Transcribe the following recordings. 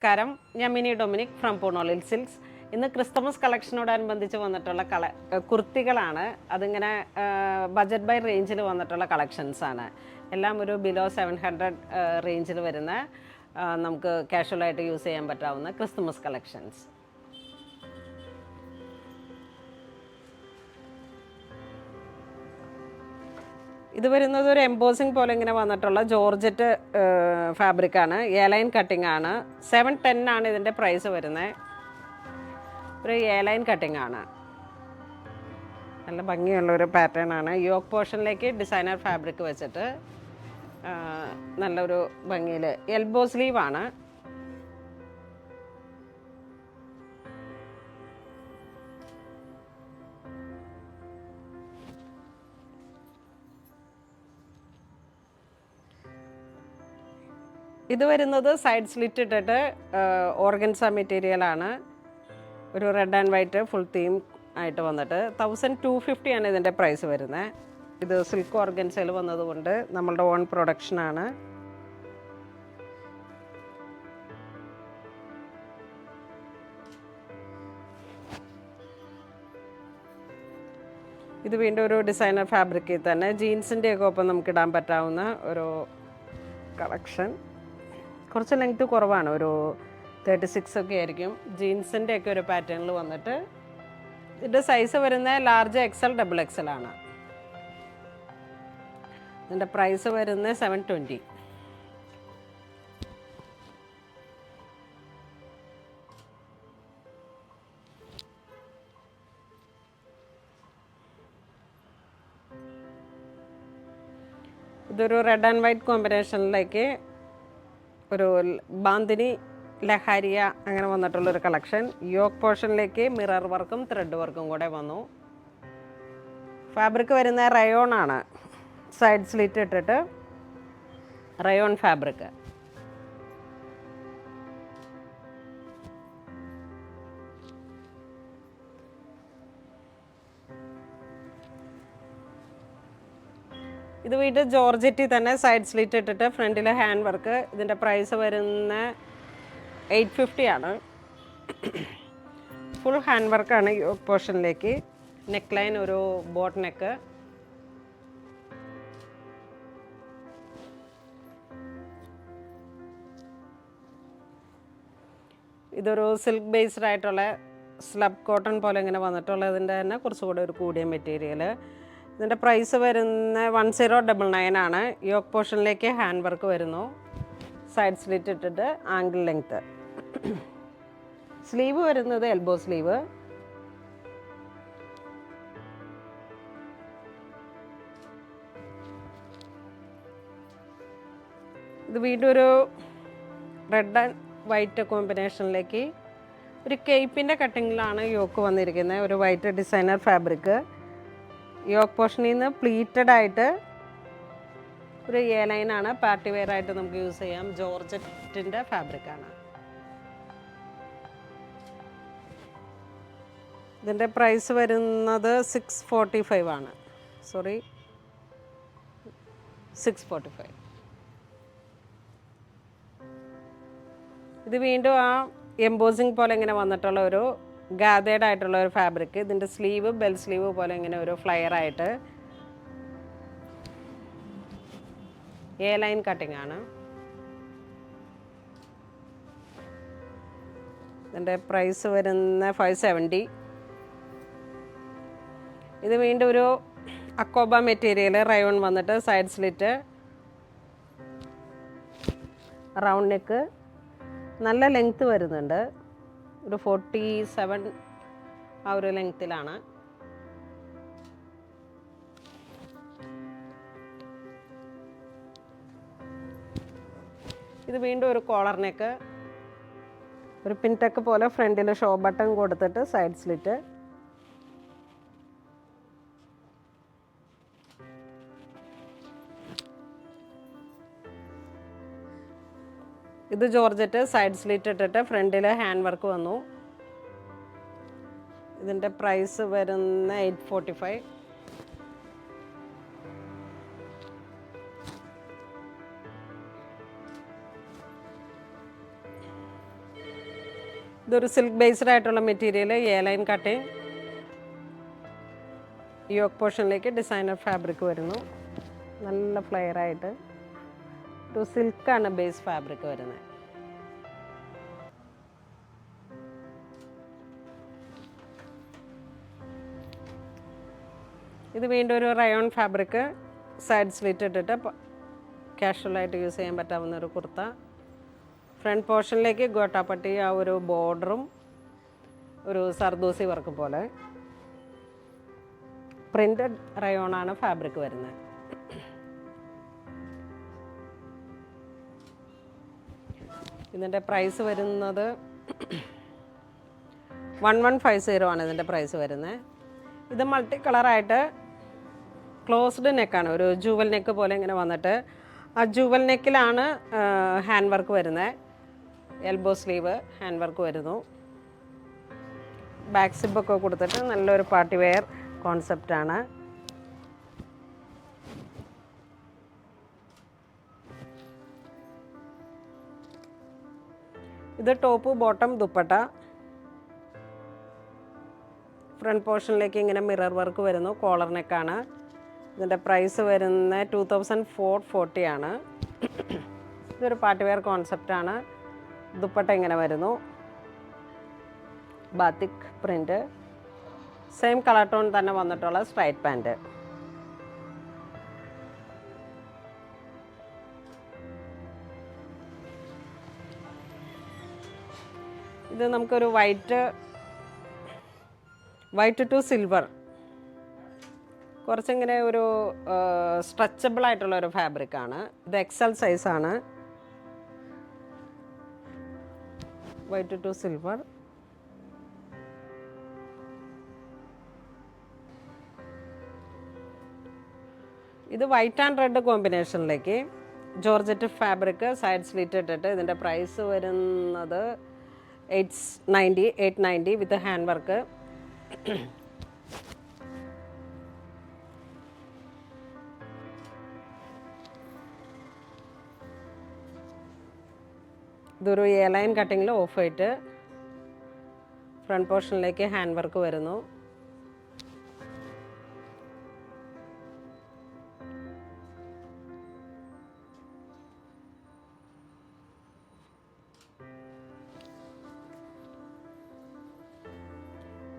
നമസ്കാരം, ഞാൻ mini Dominic from പൂണോളിൽ silks. ഇന്ന് ക്രിസ്മസ് കളക്ഷനോടനുബന്ധിച്ച് വന്നിട്ടുള്ള കുർത്തികളാണ്. അതിങ്ങനെ ബജറ്റ് ബൈ റേഞ്ചിൽ വന്നിട്ടുള്ള കളക്ഷൻസാണ്. എല്ലാം ഒരു ബിലോ 700 റേഞ്ചിൽ വരുന്ന നമുക്ക് കാഷ്വലായിട്ട് യൂസ് ചെയ്യാൻ പറ്റാവുന്ന ക്രിസ്മസ് കളക്ഷൻസ്. ഇത് വരുന്നത് ഒരു എംബോസിങ് പോലെ ഇങ്ങനെ വന്നിട്ടുള്ള ജോർജറ്റ് ഫാബ്രിക്കാണ്. എ-ലൈൻ കട്ടിംഗ് ആണ്. 710 ആണ് ഇതിൻ്റെ പ്രൈസ് വരുന്നത്. ഒരു എ-ലൈൻ കട്ടിംഗ് ആണ്. നല്ല ഭംഗിയുള്ളൊരു പാറ്റേൺ ആണ്. യോക്ക് പോർഷനിലേക്ക് ഡിസൈനർ ഫാബ്രിക് വെച്ചിട്ട് നല്ലൊരു ഭംഗിയിൽ എൽബോ സ്ലീവാണ്. ഇത് വരുന്നത് സൈഡ് സ്ലിറ്റ് ഇട്ടിട്ട് ഓർഗൻസ മെറ്റീരിയലാണ്. ഒരു red and white full theme ആയിട്ട് വന്നിട്ട് 1250 ആണ് ഇതിൻ്റെ പ്രൈസ് വരുന്നത്. ഇത് സിൽക്ക് ഓർഗൻസയിൽ വന്നതുകൊണ്ട് നമ്മളുടെ ഓൺ പ്രൊഡക്ഷനാണ്. ഇത് വീണ്ടും ഒരു ഡിസൈനർ ഫാബ്രിക്കിൽ തന്നെ ജീൻസിൻ്റെയൊക്കെ ഒപ്പം നമുക്ക് ഇടാൻ പറ്റാവുന്ന ഒരു കളക്ഷൻ. കുറച്ച് ലെങ്ത്ത് കുറവാണ്, ഒരു 36 ഒക്കെ ആയിരിക്കും. ജീൻസിൻ്റെ ഒക്കെ ഒരു പാറ്റേണിൽ വന്നിട്ട് ഇതിൻ്റെ സൈസ് വരുന്നത് ലാർജ് XL XXL ആണ്. ഇതിൻ്റെ പ്രൈസ് വരുന്നത് 720. ഇതൊരു റെഡ് ആൻഡ് വൈറ്റ് കോമ്പിനേഷനിലേക്ക് ഒരു ബാന്തിനി ലഹാരിയ അങ്ങനെ വന്നിട്ടുള്ളൊരു കളക്ഷൻ. യോക്ക് പോർഷനിലേക്ക് മിറർ വർക്കും ത്രെഡ് വർക്കും കൂടെ വന്നു. ഫാബ്രിക് വരുന്ന റയോൺ ആണ്. സൈഡ് സ്ലിറ്റ് ഇട്ടിട്ട് റയോൺ ഫാബ്രിക്. ഇത് വീണ്ടും ജോർജറ്റിൽ തന്നെ സൈഡ് സ്ലിറ്റ് ഇട്ടിട്ട് ഫ്രണ്ടിൽ ഹാൻഡ് വർക്ക്. ഇതിൻ്റെ പ്രൈസ് വരുന്ന 850 ആണ്. ഫുൾ ഹാൻഡ് വർക്കാണ് യോക്ക് പോർഷനിലേക്ക്. നെക്ക് ലൈൻ ഒരു ബോട്ട് നെക്ക്. ഇതൊരു സിൽക്ക് ബേസ്ഡ് ആയിട്ടുള്ള സ്ലബ് കോട്ടൺ പോലെ ഇങ്ങനെ വന്നിട്ടുള്ളതിൻ്റെ തന്നെ കുറച്ചുകൂടെ ഒരു കൂടിയ മെറ്റീരിയൽ. ഇതിൻ്റെ പ്രൈസ് വരുന്ന 1099 ആണ്. യോക്ക് പോർഷനിലേക്ക് ഹാൻഡ് വർക്ക് വരുന്നു. സൈഡ് സ്ലിറ്റ് ഇട്ടിട്ട് ആംഗിൾ ലെങ്ത്ത്. സ്ലീവ് വരുന്നത് എൽബോ സ്ലീവ്. ഇത് വീണ്ടും ഒരു റെഡ് ആൻഡ് വൈറ്റ് കോമ്പിനേഷനിലേക്ക് ഒരു കേപ്പിൻ്റെ കട്ടിങ്ങിലാണ് യോക്ക് വന്നിരിക്കുന്നത്. ഒരു വൈറ്റ് ഡിസൈനർ ഫാബ്രിക്. യോക്ക് പോർഷനിൽ നിന്ന് പ്ലീറ്റഡ് ആയിട്ട് ഒരു എ-ലൈനാണ്. പാർട്ടി വെയർ ആയിട്ട് നമുക്ക് യൂസ് ചെയ്യാം. ജോർജറ്റിൻ്റെ ഫാബ്രിക്കാണ്. ഇതിൻ്റെ പ്രൈസ് വരുന്നത് 645 ആണ്. 645. ഇത് വീണ്ടും ആ എംബോസിങ് പോലെ ഇങ്ങനെ വന്നിട്ടുള്ള ഒരു ഗാദേഡ് ആയിട്ടുള്ള ഒരു ഫാബ്രിക്. ഇതിൻ്റെ സ്ലീവ് ബെൽ സ്ലീവ് പോലെ ഇങ്ങനെ ഒരു ഫ്ലയർ ആയിട്ട് എ-ലൈൻ കട്ടിംഗ് ആണ്. ഇതിൻ്റെ പ്രൈസ് വരുന്ന 570. ഇത് വീണ്ടും ഒരു അക്കോബ മെറ്റീരിയൽ റയോൺ വന്നിട്ട് സൈഡ് സ്ലിറ്റ്, റൗണ്ട് നെക്ക്, നല്ല ലെങ്ത്ത് വരുന്നുണ്ട്. ഒരു 47 ആ ഒരു ലെങ്ത്തിലാണ്. ഇത് വീണ്ടും ഒരു കോളർ നെക്ക്, ഒരു പിൻടെക്ക് പോലെ ഫ്രണ്ടിൽ ഷോ ബട്ടൺ കൊടുത്തിട്ട് സൈഡ് സ്ലിറ്റ്. ഇത് ജോർജറ്റ് സൈഡ് സ്ലിറ്റ് ഇട്ടിട്ട് ഫ്രണ്ടിൽ ഹാൻഡ് വർക്ക് വന്നു. ഇതിൻ്റെ പ്രൈസ് വരുന്ന 845. ഇതൊരു സിൽക്ക് ബേസ്ഡ് ആയിട്ടുള്ള material, A line cutting. Yoke പോർഷനിലേക്ക് ഡിസൈനർ ഫാബ്രിക് വരുന്നു. നല്ല ഫ്ലെയർ ആയിട്ട് ഒരു സിൽക്കാണ് ബേസ് ഫാബ്രിക് വരുന്നത്. ഇത് വീണ്ടും ഒരു റയോൺ ഫാബ്രിക്, സൈഡ് സ്ലിറ്റ് ഇട്ടിട്ട് കാഷ്വലായിട്ട് യൂസ് ചെയ്യാൻ പറ്റാവുന്ന ഒരു കുർത്ത. ഫ്രണ്ട് പോർഷനിലേക്ക് ഗോട്ടാപ്പട്ടി ആ ഒരു ബോർഡറും ഒരു സർദോസി വർക്ക് പോലെ. പ്രിൻറ്റഡ് റയോണാണ് ഫാബ്രിക് വരുന്നത്. ഇതിൻ്റെ പ്രൈസ് വരുന്നത് 1150 ആണ് ഇതിൻ്റെ പ്രൈസ് വരുന്നത്. ഇത് മൾട്ടി കളറായിട്ട് ക്ലോസ്ഡ് നെക്കാണ്, ഒരു ജൂവൽ നെക്ക് പോലെ ഇങ്ങനെ വന്നിട്ട് ആ ജൂവൽ നെക്കിലാണ് ഹാൻഡ് വർക്ക് വരുന്നത്. എൽബോ സ്ലീവ് ഹാൻഡ് വർക്ക് വരുന്നു. ബാക്ക് സിബൊക്കെ കൊടുത്തിട്ട് നല്ലൊരു പാർട്ടി വെയർ കോൺസെപ്റ്റാണ്. ഇത് ടോപ്പ് ബോട്ടം ദുപ്പട്ട. ഫ്രണ്ട് പോർഷനിലേക്ക് ഇങ്ങനെ മിറർ വർക്ക് വരുന്നു. കോളർ നെക്കാണ്. ഇതിൻ്റെ പ്രൈസ് വരുന്നത് 2440 ആണ്. ഇതൊരു പാർട്ടി വെയർ കോൺസെപ്റ്റാണ്. ദുപ്പട്ട ഇങ്ങനെ വരുന്നു. Batik print, same colour tone തന്നെ വന്നിട്ടുള്ള സ്ട്രൈറ്റ് പാൻറ്റ്. ഇത് നമുക്കൊരു വൈറ്റ് ടു സിൽവർ, കുറച്ചിങ്ങനെ ഒരു സ്ട്രെച്ചബിൾ ആയിട്ടുള്ള ഒരു ഫാബ്രിക്കാണ്. ഇത് എക്സൽ സൈസാണ്. White to silver. ഇത് വൈറ്റ് ആൻഡ് റെഡ് കോമ്പിനേഷനിലേക്ക് ജോർജറ്റ് ഫാബ്രിക്, സൈഡ് സ്ലിറ്റ് ഇട്ടിട്ട് ഇതിൻ്റെ പ്രൈസ് വരുന്നത് 890 വിത്ത് ഹാൻഡ് വർക്ക്. ഇതൊരു എ ലൈൻ കട്ടിങ്ങിൽ ഓഫ് വൈറ്റ്. ഫ്രണ്ട് പോർഷനിലേക്ക് ഹാൻഡ് വർക്ക് വരുന്നു.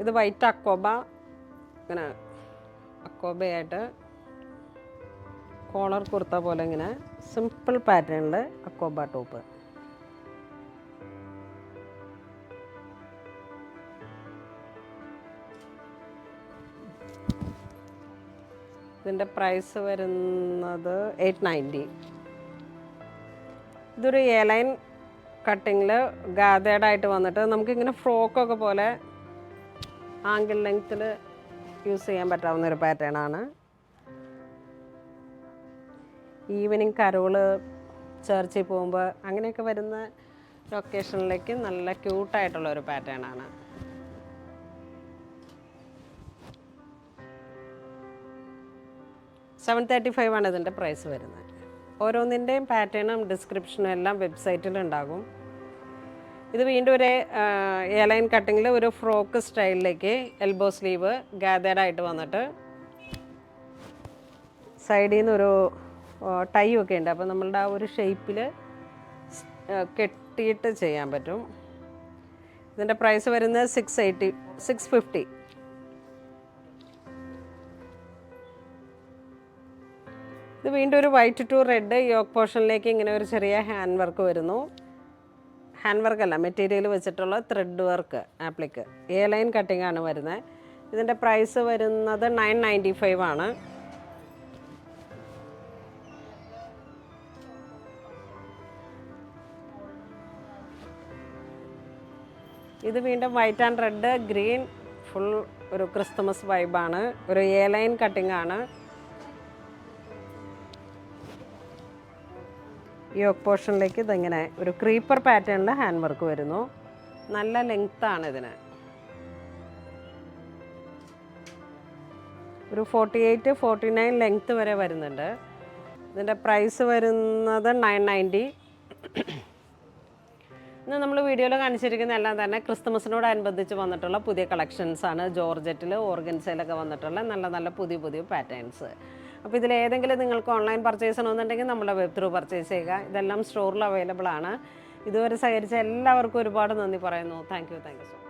ഇത് വൈറ്റ് അക്കോബ, ഇങ്ങനെ അക്കോബയായിട്ട് കോളർ കുർത്ത പോലെ ഇങ്ങനെ സിമ്പിൾ പാറ്റേണിൽ അക്കോബ ടോപ്പ്. ഇതിൻ്റെ പ്രൈസ് വരുന്നത് 890. ഇതൊരു എ ലൈൻ കട്ടിങ്ങിൽ ഗാദേഡായിട്ട് വന്നിട്ട് നമുക്കിങ്ങനെ ഫ്രോക്കൊക്കെ പോലെ ആംഗിൾ ലെങ്ത്തിൽ യൂസ് ചെയ്യാൻ പറ്റാവുന്ന ഒരു പാറ്റേൺ ആണ്. ഈവനിങ് കരോള്, ചർച്ചിൽ പോകുമ്പോൾ അങ്ങനെയൊക്കെ വരുന്ന ലൊക്കേഷനിലേക്ക് നല്ല ക്യൂട്ടായിട്ടുള്ള ഒരു പാറ്റേൺ ആണ്. $735 ആണ് ഇതിൻ്റെ പ്രൈസ് വരുന്നത്. ഓരോന്നിൻ്റെയും പാറ്റേണും ഡിസ്ക്രിപ്ഷനും എല്ലാം വെബ്സൈറ്റിലുണ്ടാകും. ഇത് വീണ്ടും ഒരു എ ലൈൻ കട്ടിങ്ങിൽ ഒരു ഫ്രോക്ക് സ്റ്റൈലിലേക്ക് എൽബോ സ്ലീവ് ഗാദേഡായിട്ട് വന്നിട്ട് സൈഡിൽ നിന്നൊരു ടൈ ഒക്കെ ഉണ്ട്. അപ്പോൾ നമ്മളുടെ ആ ഒരു ഷേപ്പിൽ കെട്ടിയിട്ട് ചെയ്യാൻ പറ്റും. ഇതിൻ്റെ പ്രൈസ് വരുന്നത് 650. ഇത് വീണ്ടും ഒരു വൈറ്റ് ടു റെഡ് യോക്ക് പോർഷനിലേക്ക് ഇങ്ങനെ ഒരു ചെറിയ ഹാൻഡ് വർക്ക് വരുന്നു. ഹാൻഡ് വർക്കല്ല, മെറ്റീരിയൽ വെച്ചിട്ടുള്ള thread work applique. A line cutting ആണ് വരുന്നത്. ഇതിൻ്റെ പ്രൈസ് വരുന്നത് 995 ആണ്. ഇത് വീണ്ടും white and red green full ഒരു ക്രിസ്തുമസ് വൈബാണ്. ഒരു എ ലൈൻ കട്ടിംഗ് ആണ്. യോക്ക് പോർഷനിലേക്ക് ഇതിങ്ങനെ ഒരു ക്രീപ്പർ പാറ്റേണിൽ ഹാൻഡ് വർക്ക് വരുന്നു. നല്ല ലെങ്ത്താണ് ഇതിന്. ഒരു 48-49 ലെങ്ത്ത് വരെ വരുന്നുണ്ട്. ഇതിൻ്റെ പ്രൈസ് വരുന്നത് 990. ഇന്ന് നമ്മൾ വീഡിയോയിൽ കാണിച്ചിരിക്കുന്ന എല്ലാം തന്നെ ക്രിസ്മസിനോടനുബന്ധിച്ച് വന്നിട്ടുള്ള പുതിയ കളക്ഷൻസാണ്. ജോർജറ്റിൽ ഓർഗൻസയിലൊക്കെ വന്നിട്ടുള്ള നല്ല നല്ല പുതിയ പുതിയ പാറ്റേൺസ്. അപ്പോൾ ഇതിലേതെങ്കിലും നിങ്ങൾക്ക് ഓൺലൈൻ പർച്ചേസ് ചെയ്യണമെന്നുണ്ടെങ്കിൽ നമ്മുടെ വെബ് ത്രൂ പർച്ചേസ് ചെയ്യുക. ഇതെല്ലാം സ്റ്റോറിൽ അവൈലബിൾ ആണ്. ഇതുവരെ സഹകരിച്ച എല്ലാവർക്കും ഒരുപാട് നന്ദി പറയുന്നു. Thank you so much.